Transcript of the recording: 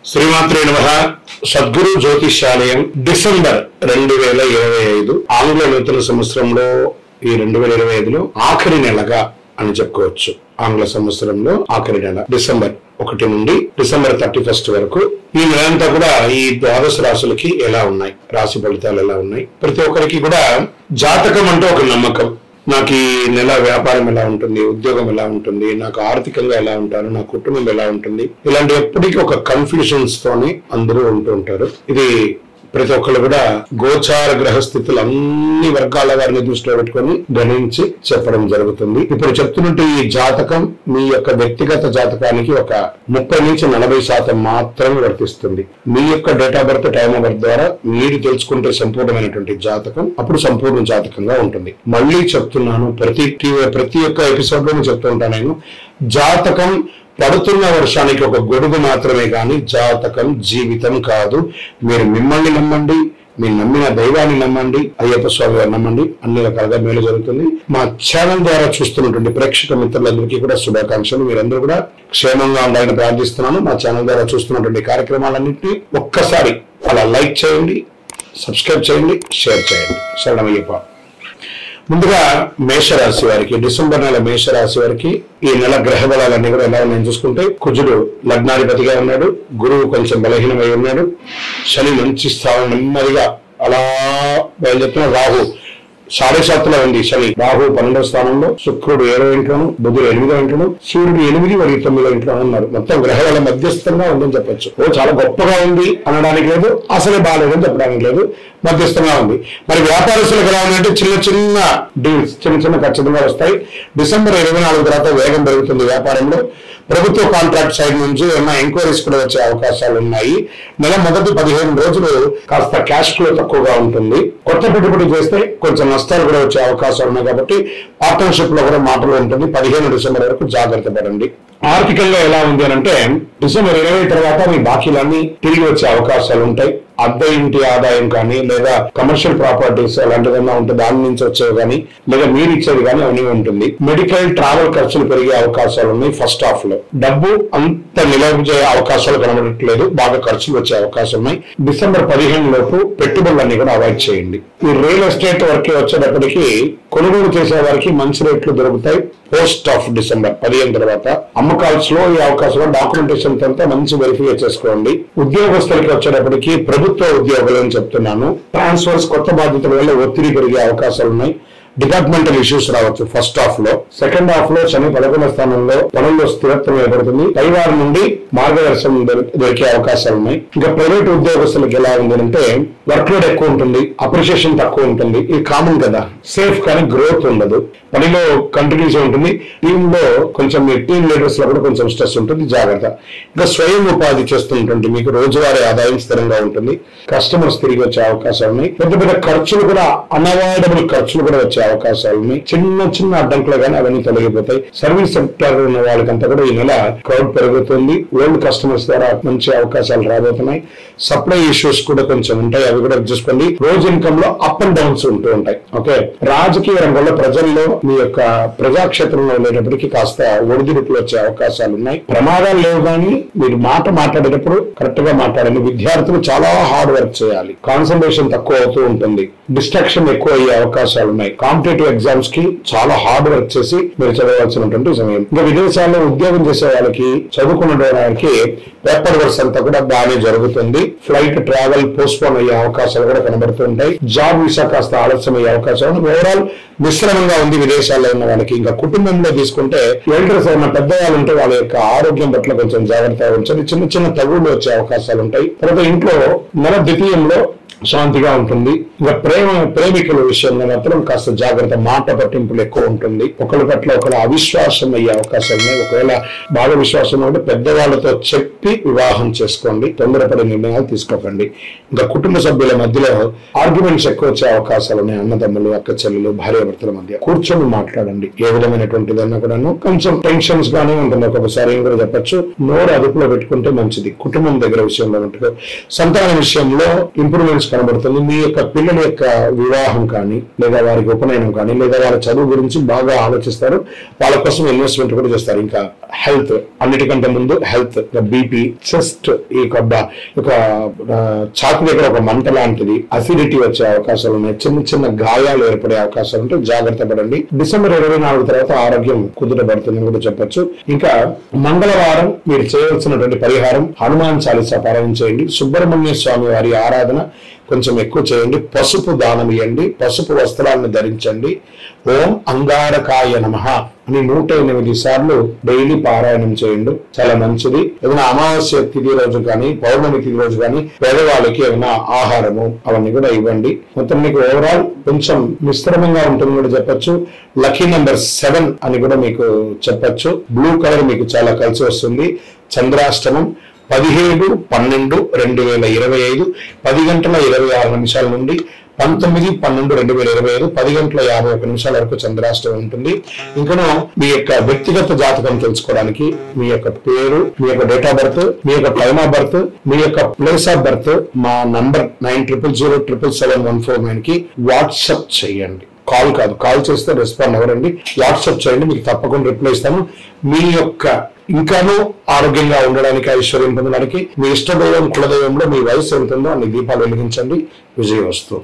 శ్రీమాత్రే నమః. సద్గురు జ్యోతిష్యాలయం డిసెంబర్ 2025 ఆంగ్ల నూతన సంవత్సరంలో ఈ 2025లో ఆఖరి నెలగా అని చెప్పుకోవచ్చు. ఆంగ్ల సంవత్సరంలో ఆఖరి నెల డిసెంబర్ 1 నుండి డిసెంబర్ 31 వరకు ఈ నెలంతా కూడా ఈ ద్వాదశ రాశులకి ఎలా ఉన్నాయి, రాశి ఫలితాలు ఎలా ఉన్నాయి, ప్రతి ఒక్కరికి కూడా జాతకం అంటే ఒక నమ్మకం. నాకు ఈ నెల వ్యాపారం ఎలా ఉంటుంది, ఉద్యోగం ఎలా ఉంటుంది, నాకు ఆర్థికంగా ఎలా ఉంటారు, నా కుటుంబం ఎలా ఉంటుంది, ఇలాంటి ఎప్పటికీ ఒక కన్ఫ్యూషన్స్ తోనే అందరూ ఉంటూ ఉంటారు. ఇది ప్రతి ఒక్కళ్ళు కూడా గోచార గ్రహస్థితులు అన్ని వర్గాల వారిని దృష్టిలో పెట్టుకొని గణించి చెప్పడం జరుగుతుంది. ఇప్పుడు చెప్తున్నట్టు ఈ జాతకం మీ యొక్క వ్యక్తిగత జాతకానికి ఒక 30 నుంచి 40% మాత్రమే వర్తిస్తుంది. మీ యొక్క date of birth, time of birth ద్వారా మీరు తెలుసుకుంటే సంపూర్ణమైనటువంటి జాతకం అప్పుడు సంపూర్ణ జాతకంగా ఉంటుంది. మళ్ళీ చెప్తున్నాను, ప్రతి ఒక్క ఎపిసోడ్ లోనే చెప్తూ ఉంటాను నేను, జాతకం పడుతున్న వర్షానికి ఒక గొడుగు మాత్రమే కానీ జాతకం జీవితం కాదు. మీరు మిమ్మల్ని నమ్మండి, మీరు నమ్మిన దైవాన్ని నమ్మండి, అయ్యప్ప స్వామి గారు నమ్మండి, అన్ని రకాలుగా మేలు జరుగుతుంది. మా ఛానల్ ద్వారా చూస్తున్నటువంటి ప్రేక్షక మిత్రులందరికీ కూడా శుభాకాంక్షలు. మీరందరూ కూడా క్షేమంగా ఉండాలని ప్రార్థిస్తున్నాను. మా ఛానల్ ద్వారా చూస్తున్నటువంటి కార్యక్రమాలన్నింటినీ ఒక్కసారి అలా లైక్ చేయండి, సబ్స్క్రైబ్ చేయండి, షేర్ చేయండి. శరణమయ్యప్ప. ముందుగా మేషరాశి వారికి, డిసెంబర్ నెల మేషరాశి వారికి ఈ నెల గ్రహ బలాలన్నీ కూడా ఎలా ఉన్నాయని చూసుకుంటే, కుజుడు లగ్నాధిపతిగా ఉన్నాడు, గురువు కొంచెం బలహీనమై ఉన్నాడు, శని మంచి స్థానం నెమ్మదిగా అలా బయలుదేరుతున్న, రాహు 7.5 ఉంది. శని రాహు 12వ స్థానంలో, శుక్రుడు 7వ ఇంట్లోను, బుధుడు 8వ ఇంట్లోను, సూర్యుడు 8 మరియు 9వ ఇంట్లో ఉన్నారు. మొత్తం గ్రహాల మధ్యస్థంగా ఉందని చెప్పొచ్చు. చాలా గొప్పగా ఉంది అనడానికి లేదు, అసలే బాగాలేదని చెప్పడానికి లేదు, మధ్యస్థంగా ఉంది. మరి వ్యాపారస్తులకు ఎలా ఉందంటే చిన్న చిన్న డీల్స్, చిన్న ఖచ్చితంగా వస్తాయి. డిసెంబర్ 24 తర్వాత వేగం పెరుగుతుంది వ్యాపారంలో. ప్రభుత్వ కాంట్రాక్ట్ సైడ్ నుంచి ఏమైనా ఎంక్వైరీస్ కూడా వచ్చే అవకాశాలు ఉన్నాయి. నెల మొదటి 15 రోజులు కాస్త క్యాష్ ఫ్లో తక్కువగా ఉంటుంది. కొత్త పెట్టుబడి చేస్తే కొంచెం నష్టాలు కూడా వచ్చే అవకాశాలు ఉన్నాయి. కాబట్టి పార్ట్నర్షిప్ లో కూడా మాటలు ఉంటుంది. 15 డిసెంబర్ వరకు జాగ్రత్త పడండి. ఆర్థికంగా ఎలా ఉంది అని అంటే, డిసెంబర్ 20 తర్వాత మీ బాకీలన్నీ తిరిగి వచ్చే అవకాశాలు ఉంటాయి. అద్దె ఇంటి ఆదాయం కానీ, లేదా కమర్షియల్ ప్రాపర్టీస్ అలాంటిదన్నా ఉంటే దాని నుంచి వచ్చేవి కానీ, లేదా మీరు ఇచ్చేది కానీ అవన్నీ ఉంటుంది. మెడికల్, ట్రావెల్ ఖర్చులు పెరిగే అవకాశాలు ఉన్నాయి. ఫస్ట్ హాఫ్ లో డబ్బు అంత నిలవ అవకాశాలు కనబడట్లేదు, బాగా ఖర్చులు వచ్చే అవకాశం ఉన్నాయి. డిసెంబర్ 15 లోపు పెట్టుబడులన్నీ కూడా అవాయిడ్ చేయండి. ఈ రియల్ ఎస్టేట్ వరకు వచ్చేటప్పటికి కొనుగోలు చేసే వారికి మంచి రేట్లు దొరుకుతాయి. పోస్ట్ ఆఫ్ డిసెంబర్ 15 తర్వాత అమ్మకాలు స్లో అయ్యే అవకాశం, డాక్యుమెంటేషన్ అంతా మంచి వెరిఫై చేసుకోండి. ఉద్యోగస్తులకి వచ్చేటప్పటికి ప్రభుత్వ ఉద్యోగులు అని చెప్తున్నాను, ట్రాన్స్ఫర్స్, కొత్త బాధ్యతల వల్ల ఒత్తిడి పెరిగే అవకాశాలు ఉన్నాయి. డిపార్ట్మెంటల్ ఇష్యూస్ రావచ్చు ఫస్ట్ హాఫ్ లో. సెకండ్ హాఫ్ లో శని 11వ స్థానంలో, పనుల్లో స్థిరత్వం ఏర్పడుతుంది. పైవారి నుండి మార్గదర్శనం దొరికే అవకాశాలు ఉన్నాయి. ఇంకా ప్రైవేట్ ఉద్యోగస్తులకు ఎలా ఉంది అంటే, వర్క్ లోడ్ ఎక్కువ ఉంటుంది, అప్రిషియేషన్ తక్కువ ఉంటుంది. ఇది కామన్ కదా, సేఫ్ కానీ గ్రోత్ ఉండదు. పనిలో కంటిన్యూస్ ఉంటుంది. టీమ్ లో కొంచెం మీ టీమ్ లీడర్స్ లో కూడా కొంచెం స్ట్రెస్ ఉంటుంది, జాగ్రత్త. ఇంకా స్వయం ఉపాధి చేస్తుంటుంది, మీకు రోజువారీ ఆదాయం స్థిరంగా ఉంటుంది. కస్టమర్స్ తిరిగి వచ్చే అవకాశాలు ఉన్నాయి. పెద్ద పెద్ద ఖర్చులు కూడా, అన్అవాయిడబుల్ ఖర్చులు కూడా వచ్చే అవకాశాలు ఉన్నాయి. చిన్న అడ్డంకులు కానీ అవన్నీ తొలగిపోతాయి. సర్వీస్ సెక్టర్ ఉన్న వాళ్ళకంతా కూడా ఈ నెల క్రౌడ్ పెరుగుతుంది. ఓల్డ్ కస్టమర్స్ ద్వారా మంచి అవకాశాలు రాబోతున్నాయి. సప్లై ఇష్యూస్ కూడా కొంచెం ఉంటాయి, అవి కూడా చూసుకోండి. రోజు ఇన్కమ్ లో అప్ అండ్ డౌన్స్ ఉంటూ ఉంటాయి. ఓకే, రాజకీయ రంగంలో ప్రజల్లో మీ యొక్క ప్రజాక్షేత్రంలో ఉండేటప్పటికి కాస్త ఒడిదుడుకులు వచ్చే అవకాశాలు ఉన్నాయి. ప్రమాదాలు లేవు కానీ మీరు మాట్లాడేటప్పుడు కరెక్ట్ గా మాట్లాడండి. విద్యార్థులు చాలా హార్డ్ వర్క్ చేయాలి, కాన్సన్ట్రేషన్ తక్కువ అవుతూ ఉంటుంది, డిస్ట్రాక్షన్ ఎక్కువ అయ్యే అవకాశాలు ఉన్నాయి. కాంపిటేటివ్ ఎగ్జామ్స్ కి చాలా హార్డ్ వర్క్ చేసి మీరు చదవాల్సినటువంటి సమయం. ఇంకా విదేశాల్లో ఉద్యోగం చేసే వాళ్ళకి, చదువుకున్న వారికి పేపర్ వర్క్స్ అంతా కూడా బాగానే జరుగుతుంది. ఫ్లైట్ ట్రావెల్ పోస్ట్పోన్ అయ్యే అవకాశాలు కూడా కనబడుతుంటాయి. జాబ్ వీసా కాస్త ఆలస్యం అయ్యే అవకాశాలు. ఓవరాల్ మిశ్రమంగా ఉంది విదేశాల్లో ఉన్న వాళ్ళకి. ఇంకా కుటుంబంలో తీసుకుంటే ఎల్డర్స్ ఏమైనా పెద్దవాళ్ళు ఉంటే వాళ్ళ యొక్క ఆరోగ్యం పట్ల కొంచెం జాగ్రత్తగా ఉంచండి. చిన్న తగుళ్ళు వచ్చే అవకాశాలు ఉంటాయి. తర్వాత ఇంట్లో నెల ద్వితీయంలో శాంతిగా ఉంటుంది. ఇంకా ప్రేమికుల విషయంలో మాత్రం కాస్త జాగ్రత్త, మాట పట్టింపులు ఎక్కువ ఉంటుంది. ఒకరి పట్ల ఒకరు అవిశ్వాసం అయ్యే అవకాశం ఉన్నాయి. ఒకవేళ బాగా విశ్వాసం ఉంటే పెద్దవాళ్ళతో చెప్పి వివాహం చేసుకోండి, తొందరపడి నిర్ణయాలు తీసుకోకండి. ఇంకా కుటుంబ సభ్యుల మధ్యలో ఆర్గ్యుమెంట్స్ ఎక్కువ వచ్చే అవకాశాలు ఉన్నాయి. అన్నదమ్ములు, అక్క చెల్లెలు, భార్యాభర్తల మధ్య కూర్చొని మాట్లాడండి. ఏ విధమైనటువంటిదన్నా కూడాను కొంచెం టెన్షన్స్ గానే ఉంటుంది ఒక్కొక్కసారి. ఏం కూడా చెప్పచ్చు, నోరు అదుపులో పెట్టుకుంటే మంచిది. కుటుంబం దగ్గర విషయంలో ఉంటుంది. సంతాన విషయంలో ఇంప్రూవ్మెంట్స్ కనబడుతుంది. మీ యొక్క పిల్లల యొక్క వివాహం కానీ లేదా వారికి ఉపనయనం కానీ లేదా వాళ్ళ చదువు గురించి బాగా ఆలోచిస్తారు. వాళ్ళ కోసం ఇన్వెస్ట్మెంట్ కూడా చేస్తారు. ఇంకా హెల్త్, అన్నిటికంటే ముందు హెల్త్, బీపీ, చెస్ట్, ఈ ఒక చాకు దగ్గర ఒక మంట లాంటిది, అసిడిటీ వచ్చే అవకాశాలు ఉన్నాయి. చిన్న చిన్న గాయాలు ఏర్పడే అవకాశాలు ఉంటే జాగ్రత్త పడండి. డిసెంబర్ 24 తర్వాత ఆరోగ్యం కుదుటపడుతుందని కూడా చెప్పొచ్చు. ఇంకా మంగళవారం మీరు చేయవలసినటువంటి పరిహారం హనుమాన్ చాలీసా పారాయణ చేయండి. సుబ్రహ్మణ్య స్వామి వారి ఆరాధన కొంచెం ఎక్కువ చేయండి. పసుపు దానం ఇవ్వండి. పసుపు వస్త్రాలను ధరించండి. ఓం అంగారకాయ నమః అని 108 సార్లు డైలీ పారాయణం చేయండి. చాలా మంచిది. ఏదైనా అమావాస్య తిథి రోజు కానీ పౌర్ణమి తిథి రోజు కానీ పేదవాళ్ళకి ఏమైనా ఆహారము అవన్నీ కూడా ఇవ్వండి. మొత్తం మీకు ఓవరాల్ కొంచెం మిశ్రమంగా ఉంటుంది కూడా చెప్పొచ్చు. లక్కీ నెంబర్ 7 అని కూడా మీకు చెప్పొచ్చు. బ్లూ కలర్ మీకు చాలా కలిసి వస్తుంది. చంద్రాష్టమం 17/12/2025 10:26 నుండి 19/12/2025 10:51 వరకు చంద్రాష్టమం ఉంటుంది. ఇంకనూ మీ యొక్క వ్యక్తిగత జాతకం తెలుసుకోవడానికి మీ యొక్క పేరు, మీ యొక్క డేట్ ఆఫ్ బర్త్, మీ యొక్క టైమ్ ఆఫ్ బర్త్, మీ యొక్క ప్లేస్ ఆఫ్ బర్త్ మా నంబర్ 9000077149 కి వాట్సాప్ చేయండి. కాల్ కాదు, కాల్ చేస్తే రెస్పాండ్ అవ్వరండి. వాట్సాప్ చేయండి, మీకు తప్పకుండా రిప్లై ఇస్తాము. మీ యొక్క ఇంకానూ ఆరోగ్యంగా ఉండడానికి, ఐశ్వర్యం పొందడానికి మీ ఇష్టదైవం కులదైవంలో మీ వయసు ఎంతుందో అన్ని దీపాలు వెలిగించండి. విజయవస్తు.